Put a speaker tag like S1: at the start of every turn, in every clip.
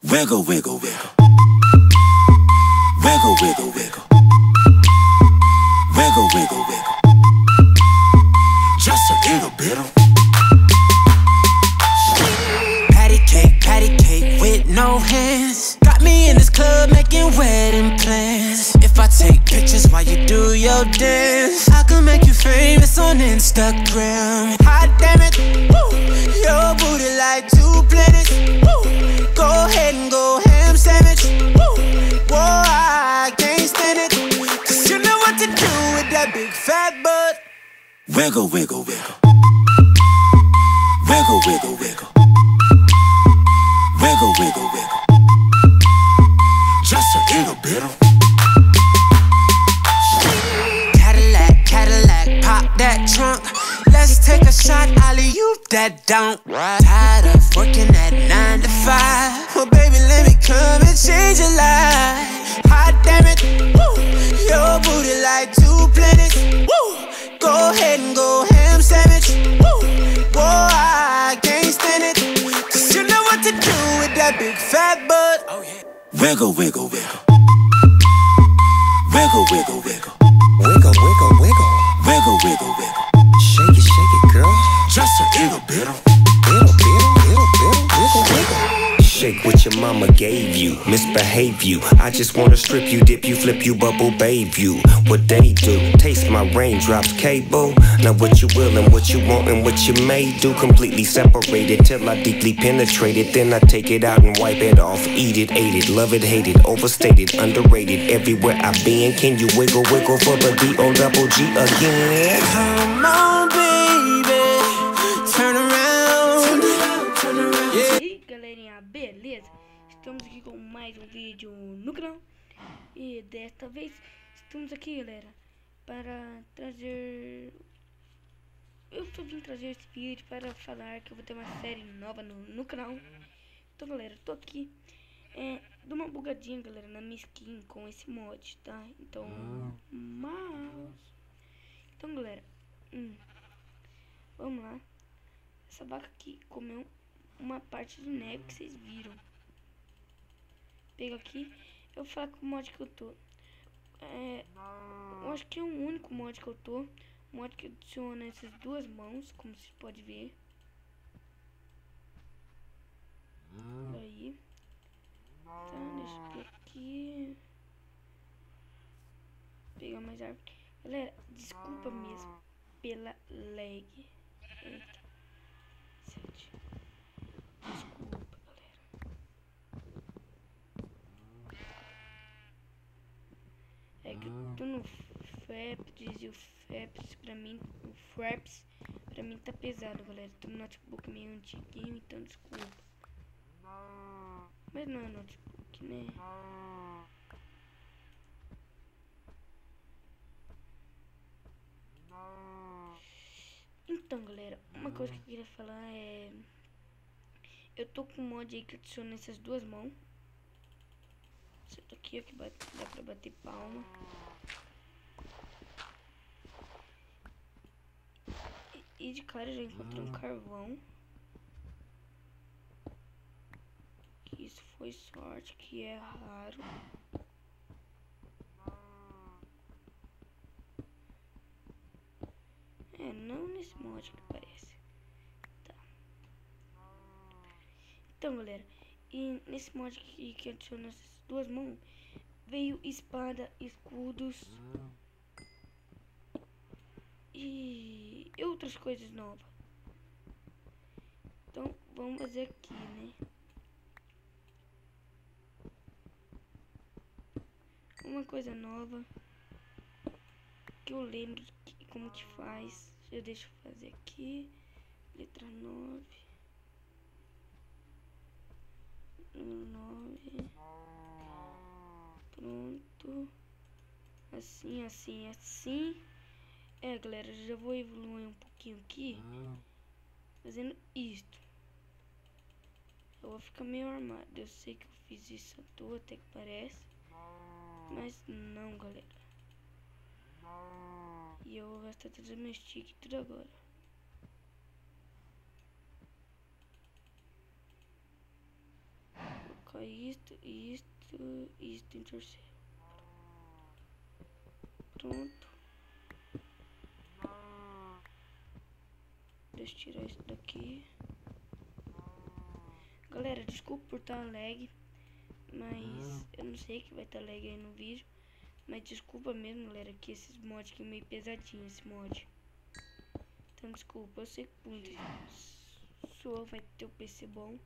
S1: Wiggle, wiggle, wiggle. Wiggle, wiggle, wiggle. Wiggle, wiggle, wiggle. Just a little bit of patty cake with no hands. Got me in this club making wedding plans. If I take pictures while you do your dance, I can make you famous on Instagram. Hot damn it, woo. Your booty like 2 planets, woo. Go ahead and go ham sandwich, woo. Whoa, I can't stand it, 'cause you know what to do with that big fat butt. Wiggle, wiggle, wiggle. Wiggle, wiggle, wiggle. Wiggle, wiggle, wiggle. Just a little bit of Cadillac, Cadillac, pop that trunk. Let's take a shot, alley-oop that don't. Tired of working at 9 to 5. Well, baby, let me come and change your life. Hot damn it, woo. Your booty like 2 planets, woo. Go ahead and go ham sandwich, woo. Whoa, I can't stand it, 'cause you know what to do with that big fat butt. Oh, yeah. Wiggle, wiggle, wiggle. Wiggle, wiggle, wiggle.
S2: Wiggle, wiggle, wiggle.
S1: Wiggle, wiggle, wiggle.
S2: Shake it, girl.
S1: Just a little bit of
S2: Wiggle, wiggle. Shake what your mama gave you, misbehave you. I just wanna strip you, dip you, flip you, bubble babe you. What they do, taste my raindrops cable. Now what you will and what you want and what you may do. Completely separated till I deeply penetrate it. Then I take it out and wipe it off. Eat it, ate it, love it, hate it. Overstated, underrated, everywhere I've been. Can you wiggle, wiggle for the D-O-double-G again?
S1: Come on, baby, turn around.
S3: E aí, galerinha, beleza? Estamos aqui com mais um vídeo no canal. E desta vez estamos aqui, galera, para trazer... Eu só vim trazer esse vídeo para falar que eu vou ter uma série nova no canal. Então, galera, tô aqui dou uma bugadinha, galera, na minha skin com esse mod, tá? Então, Então, galera, vamos lá. Essa vaca aqui comeu uma parte de neve que vocês viram. Pega aqui. Eu vou falar com o mod que eu tô. Eu acho que é o único mod que eu tô. O mod que adiciona essas duas mãos, como você pode ver. Aí. Tá, deixa eu ver aqui. Pegar mais árvore. Galera, desculpa mesmo pela lag. Eita. 7. Desculpa, galera. É que eu tô no Fraps e o Fraps pra mim, tá pesado, galera. Tô no notebook meio antiguinho, então desculpa. Mas não é notebook, né? Então, galera, uma coisa que eu queria falar é... Eu tô com um mod aí que adiciona essas duas mãos. Essa daqui, ó, que dá pra bater palma. E de cara eu já encontrei um carvão. Que isso foi sorte, que é raro. Não nesse mod que parece. Tá. Então, galera, e nesse mod que adiciona essas duas mãos, veio espada, escudos e outras coisas novas. Então, vamos fazer aqui, né? Uma coisa nova que eu lembro como que faz. Eu deixo eu fazer aqui. Letra 9. 9. Pronto. Assim. Galera, já vou evoluir um pouquinho aqui. Fazendo isto. Eu vou ficar meio armado. Eu sei que eu fiz isso à toa, até que parece. Mas não, galera. E eu vou gastar todos os meus stick tudo agora. colocar isto em terceiro. Pronto. Deixa eu tirar isso daqui. Galera, desculpa por estar lag, mas eu não sei que vai estar lag aí no vídeo. Mas desculpa mesmo, galera, que esses mods aqui é meio pesadinho, esse mod. Então desculpa, eu sei que muito sua vai ter o PC bom,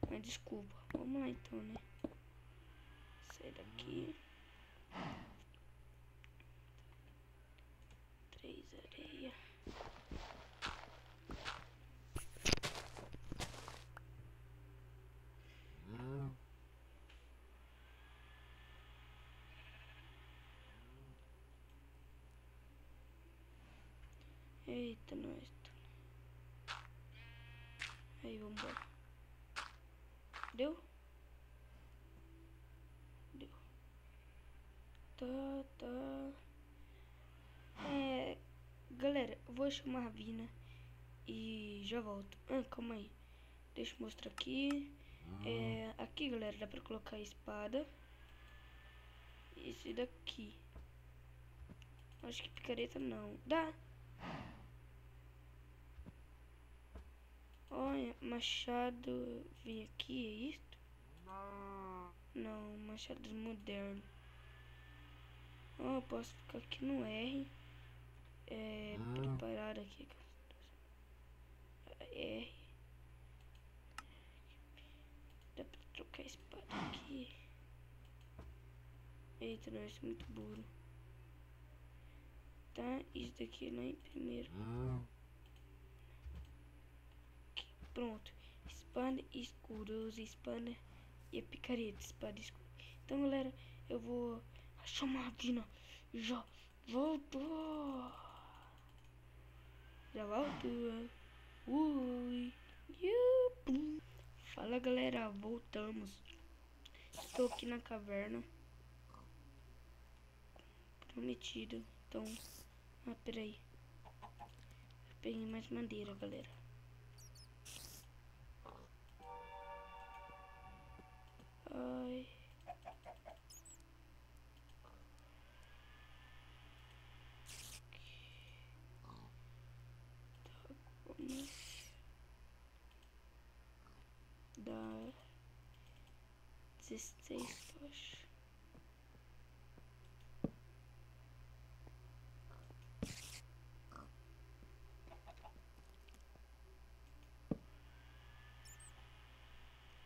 S3: mas desculpa. Vamos lá então, né? Sai daqui. 3 areia. Eita, nós. Aí, vambora. Deu? Deu. Tá. Galera, eu vou chamar a Vina e já volto. Calma aí. Deixa eu mostrar aqui. Aqui, galera, dá pra colocar a espada. Esse daqui. Acho que picareta não. Dá. Olha, machado. Vem aqui, é isto? Não, machado moderno. Posso ficar aqui no R. Preparar aqui. R. Dá pra trocar a espada aqui. Eita, não, isso é muito burro. Tá, isso daqui é lá em primeiro. Aqui, pronto. Espada e escuro. Eu uso espada e a picareta. Espada e escuro. Então, galera, eu vou chamar a Vina. Já volto. Já volto. Ui. Yupi. Fala, galera, voltamos. Estou aqui na caverna. Prometido. Então, peraí. Eu peguei mais madeira, galera. Ai. Tá, vamos dar 16 tochas.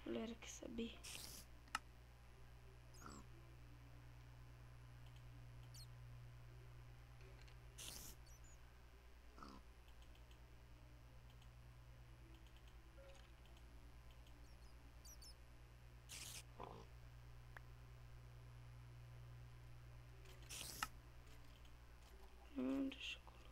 S3: Galera, quer saber? Deixa eu colocar.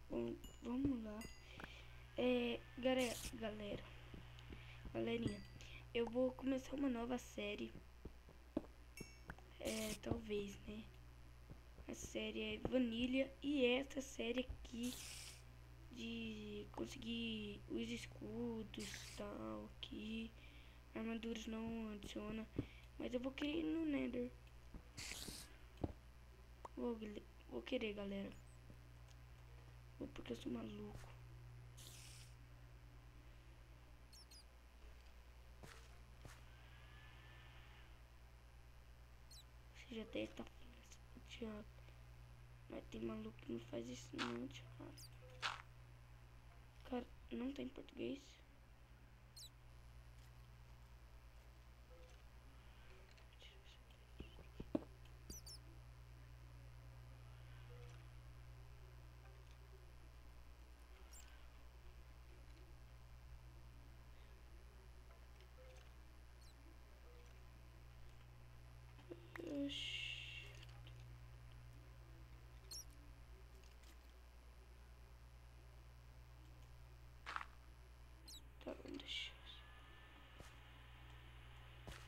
S3: Bom, vamos lá. Galerinha, eu vou começar uma nova série. Talvez, né? A série é Vanilla. E essa série aqui de conseguir os escudos tal aqui. Armaduras não adiciona. Mas eu vou querer ir no Nether. Vou querer, galera. Porque eu sou maluco. Você já deve estar falando, Thiago. Mas tem maluco que não faz isso não, Thiago. Cara, não tem português.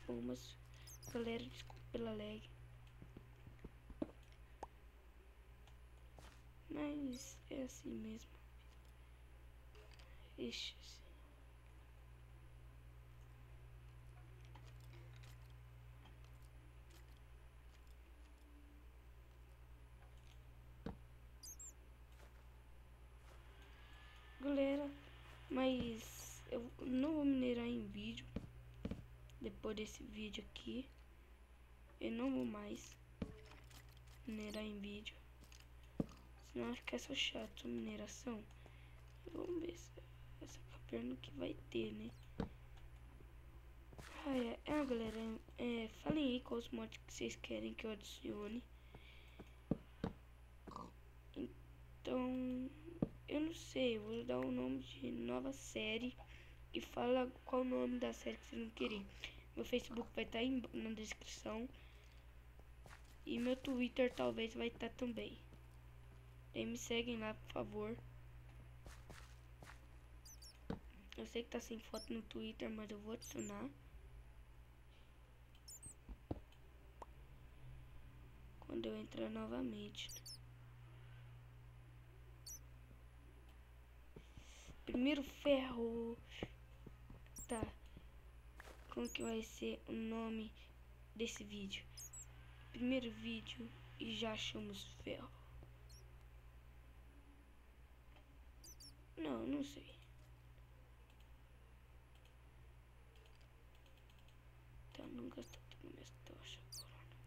S3: Pumas. Galera, desculpa pela lag. Mas é assim mesmo. Ixi. Galera, mas eu não vou minerar em vídeo. Depois desse vídeo aqui, eu não vou mais minerar em vídeo. Senão fica só chato a mineração. Vamos ver se essa caverna que vai ter, né? Galera, falem aí quais mods que vocês querem que eu adicione. Então, eu não sei, eu vou dar o nome de nova série e fala qual o nome da série que vocês não querem. Meu Facebook vai estar aí na descrição e meu Twitter talvez vai estar também. Aí me seguem lá, por favor. Eu sei que tá sem foto no Twitter, mas eu vou adicionar. Quando eu entrar novamente. Primeiro ferro. Tá. Como que vai ser o nome desse vídeo? Primeiro vídeo e já achamos ferro. Não sei. Tá, não gastou tudo minhas tochas agora.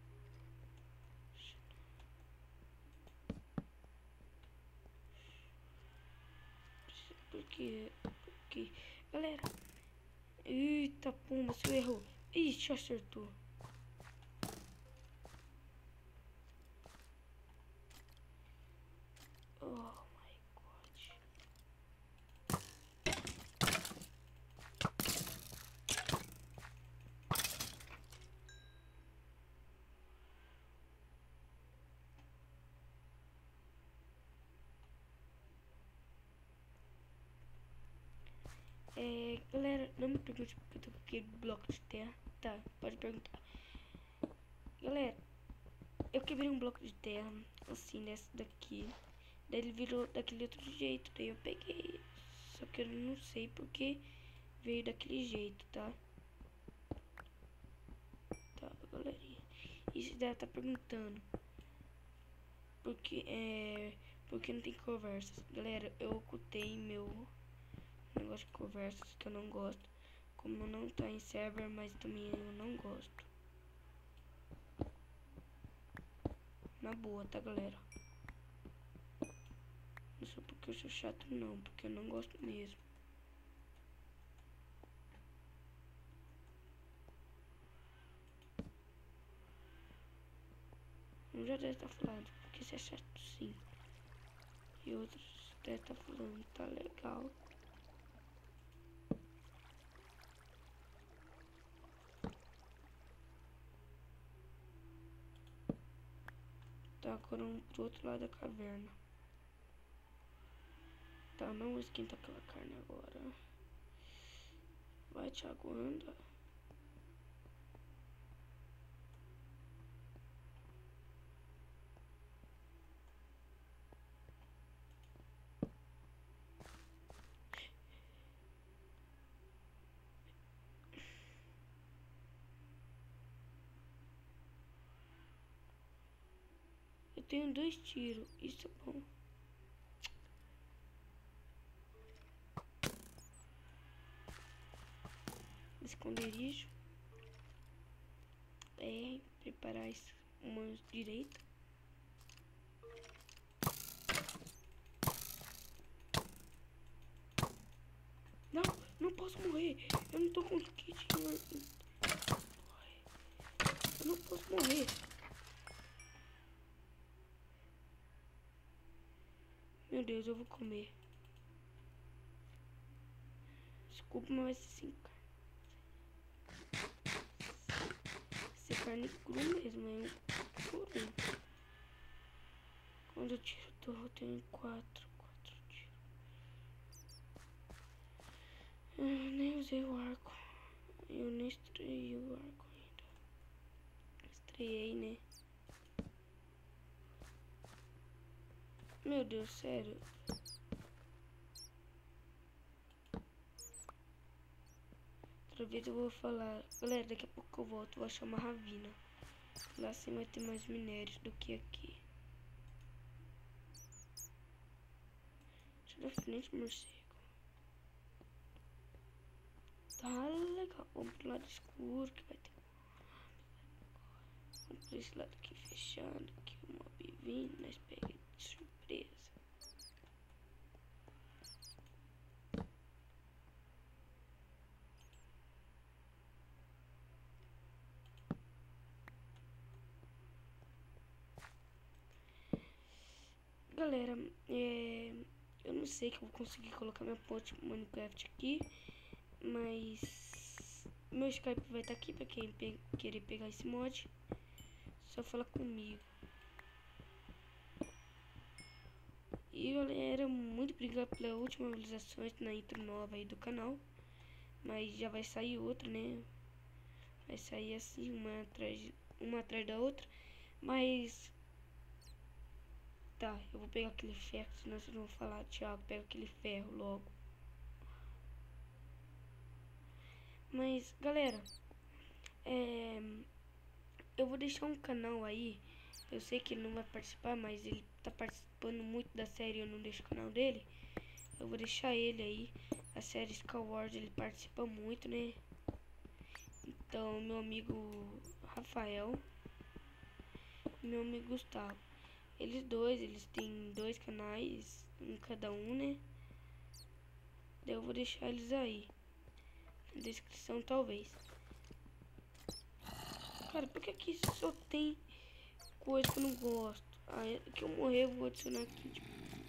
S3: Porque galera. Eita, pumba, você errou. Ixi, acertou. Oh my god. Galera, não me pergunte porque eu tô com aquele bloco de terra. Tá, pode perguntar. Galera, eu quebrei um bloco de terra, assim, dessa daqui. Daí ele virou daquele outro jeito, daí eu peguei. Só que eu não sei porque veio daquele jeito, tá? Tá, galerinha. E você deve estar perguntando porque não tem conversas. Galera, eu ocultei meu negócio de conversas que eu não gosto. Como não tá em server, mas também eu não gosto. Na boa, tá, galera? Não sou porque eu sou chato, não. Porque eu não gosto mesmo. Um já deve estar falando porque você é chato, sim. E outros deve estar falando, tá legal. Tá, agora vamos pro outro lado da caverna. Tá, não esquenta aquela carne agora. Vai, Thiago, anda. Eu tenho 2 tiros, isso é bom. Esconderijo. Preparar isso uma direita. Não posso morrer. Eu não tô com kit. Eu não posso morrer. Meu Deus, eu vou comer. Desculpa, mas vai ser sem carne. Ser carne crua mesmo, é um cru. Quando eu tiro eu tenho 4 tiros. Eu nem usei o arco. Eu nem estreiei o arco. estreiei, né? Meu Deus, sério. Outra vez eu vou falar. Galera, daqui a pouco eu volto. Vou achar uma ravina. Lá sim vai ter mais minérios do que aqui. Deixa eu frente, morcego. Tá legal. Vamos pro lado escuro que vai ter. Vamos pra esse lado aqui fechado. Aqui o mob vindo. Nós pega de surpresa. Galera, eu não sei que eu vou conseguir colocar minha ponte Minecraft aqui, mas meu Skype vai estar aqui pra quem querer pegar esse mod. Só fala comigo. E galera, muito obrigado pela última visualização na intro nova aí do canal. Mas já vai sair outra, né? Vai sair assim, uma atrás da outra. Mas tá, eu vou pegar aquele ferro, senão vocês vão falar, Thiago, pega aquele ferro logo. Mas, galera, eu vou deixar um canal aí. Eu sei que ele não vai participar, mas ele tá participando muito da série, eu não deixo o canal dele. Eu vou deixar ele aí. A série Skyward, ele participa muito, né? Então, meu amigo Rafael e meu amigo Gustavo. Eles têm 2 canais, um cada um, né? Daí eu vou deixar eles aí na descrição, talvez. Cara, por que aqui só tem coisa que eu não gosto? Ah, que eu morrer, eu vou adicionar aqui de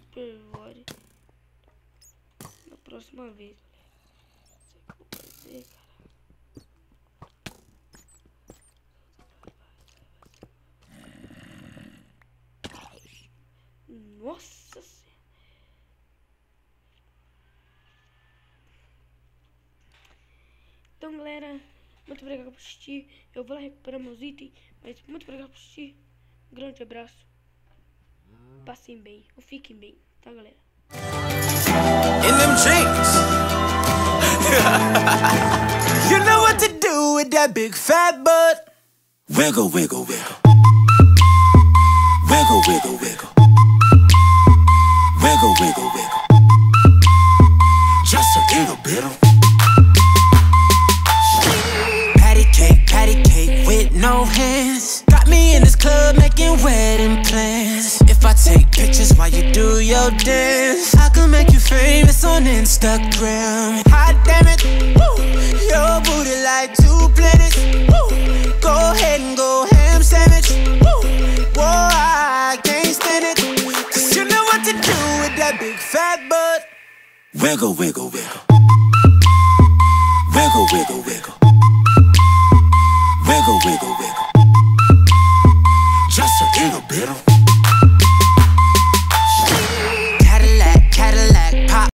S3: Supervore na próxima vez, galera. Isso é o que eu vou fazer, cara. Nossa Senhora. Então, galera, muito obrigado por assistir. Eu vou lá recuperar meus itens, mas muito obrigado por assistir. Um grande abraço. Passem bem, ou fiquem bem, tá, galera?
S1: In them drinks. You know what to do with that big fat butt. Wiggle, wiggle, wiggle. Wiggle, wiggle, wiggle. Wiggle, wiggle, wiggle. Just a little bit of patty cake with no hands. Got me in this club making wedding plans. If I take pictures while you do your dance, I can make you famous on Instagram. Hot damn it, woo. Your booty like 2 planets, woo. Go ahead and go ham sandwich, woo. Whoa, I can't stand it, 'cause you know what to do with that big fat butt. Wiggle, wiggle, wiggle. Wiggle, wiggle, wiggle. Wiggle, wiggle, wiggle. Just a little bit of